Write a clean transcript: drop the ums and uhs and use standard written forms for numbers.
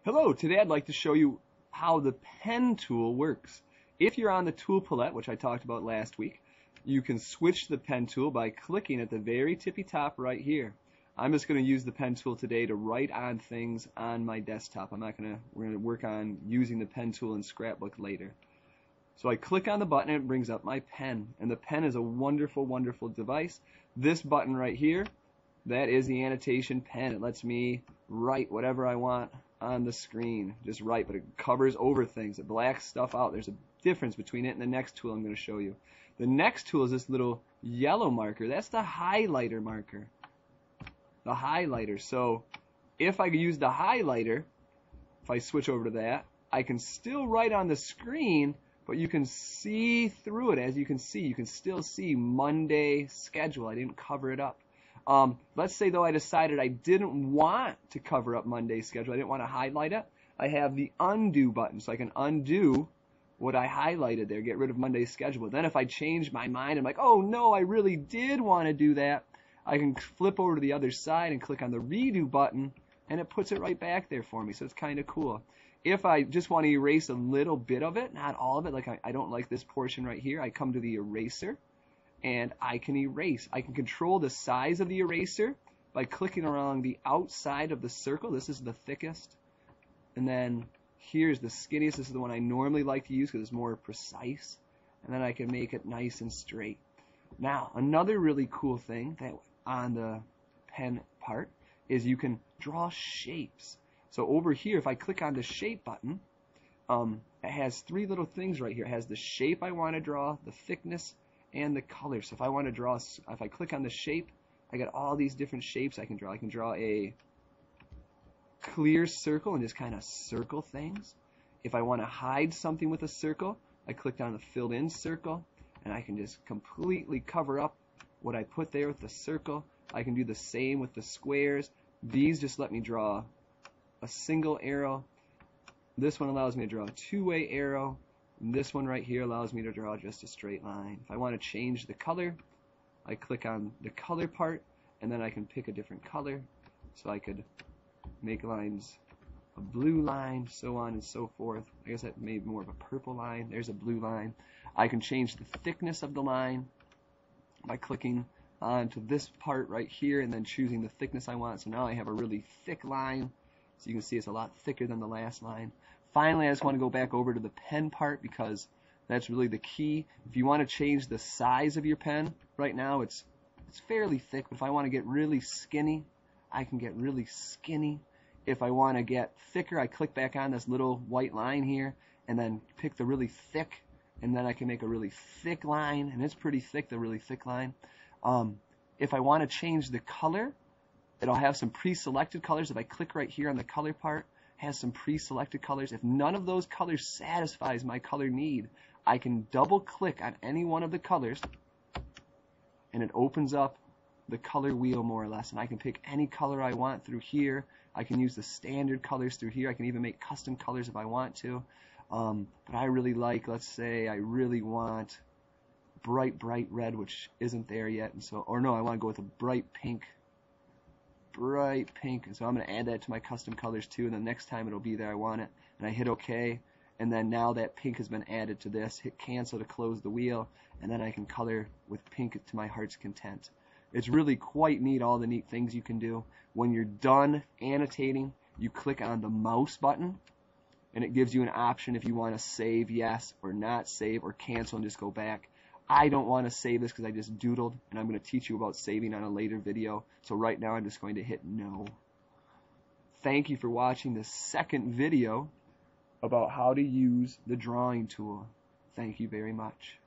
Hello, today I'd like to show you how the pen tool works. If you're on the tool palette, which I talked about last week, you can switch the pen tool by clicking at the very tippy top right here. I'm just going to use the pen tool today to write on things on my desktop. We're going to work on using the pen tool in Scrapbook later. So I click on the button and it brings up my pen. And the pen is a wonderful, wonderful device. This button right here, that is the annotation pen. It lets me write whatever I want on the screen. Just write, but it covers over things. It blacks stuff out. There's a difference between it and the next tool I'm going to show you. The next tool is this little yellow marker. That's the highlighter marker. The highlighter. So if I use the highlighter, if I switch over to that, I can still write on the screen, but you can see through it. As you can still see Monday schedule. I didn't cover it up. Let's say though I decided I didn't want to cover up Monday's schedule. I didn't want to highlight it. I have the undo button, so I can undo what I highlighted there, get rid of Monday's schedule. Then if I change my mind, I'm like, oh no, I really did want to do that, I can flip over to the other side and click on the redo button, and it puts it right back there for me. So it's kind of cool. If I just want to erase a little bit of it, not all of it, like I don't like this portion right here, I come to the eraser, and I can erase. I can control the size of the eraser by clicking along the outside of the circle. This is the thickest. And then here's the skinniest. This is the one I normally like to use because it's more precise. And then I can make it nice and straight. Now, another really cool thing that on the pen part is you can draw shapes. So over here, if I click on the shape button, it has three little things right here. It has the shape I want to draw, the thickness, and the color. So if I want to draw, if I click on the shape, I got all these different shapes I can draw. I can draw a clear circle and just kind of circle things. If I want to hide something with a circle, I clicked on the filled in circle and I can just completely cover up what I put there with the circle. I can do the same with the squares. These just let me draw a single arrow. This one allows me to draw a two-way arrow. This one right here allows me to draw just a straight line. If I want to change the color, I click on the color part, and then I can pick a different color. So I could make lines a blue line, so on and so forth. I guess that made more of a purple line. There's a blue line. I can change the thickness of the line by clicking onto this part right here and then choosing the thickness I want. So now I have a really thick line. So you can see it's a lot thicker than the last line. Finally, I just want to go back over to the pen part because that's really the key. If you want to change the size of your pen, right now it's fairly thick, but if I want to get really skinny, I can get really skinny. If I want to get thicker, I click back on this little white line here and then pick the really thick, and then I can make a really thick line, and it's pretty thick, the really thick line. If I want to change the color, it'll have some pre-selected colors. If I click right here on the color part, has some pre-selected colors. If none of those colors satisfies my color need, I can double click on any one of the colors and it opens up the color wheel more or less, and I can pick any color I want through here. I can use the standard colors through here. I can even make custom colors if I want to. But I really like, let's say I really want bright red, which isn't there yet, and so, or no, I want to go with a bright pink, and so I'm going to add that to my custom colors too, and the next time it'll be there. I want it, and I hit OK, and then now that pink has been added to this, hit cancel to close the wheel, and then I can color with pink to my heart's content. It's really quite neat, all the neat things you can do. When you're done annotating, you click on the mouse button, and it gives you an option if you want to save yes or not save, or cancel and just go back. I don't want to save this because I just doodled, and I'm going to teach you about saving on a later video. So right now I'm just going to hit no. Thank you for watching the second video about how to use the drawing tool. Thank you very much.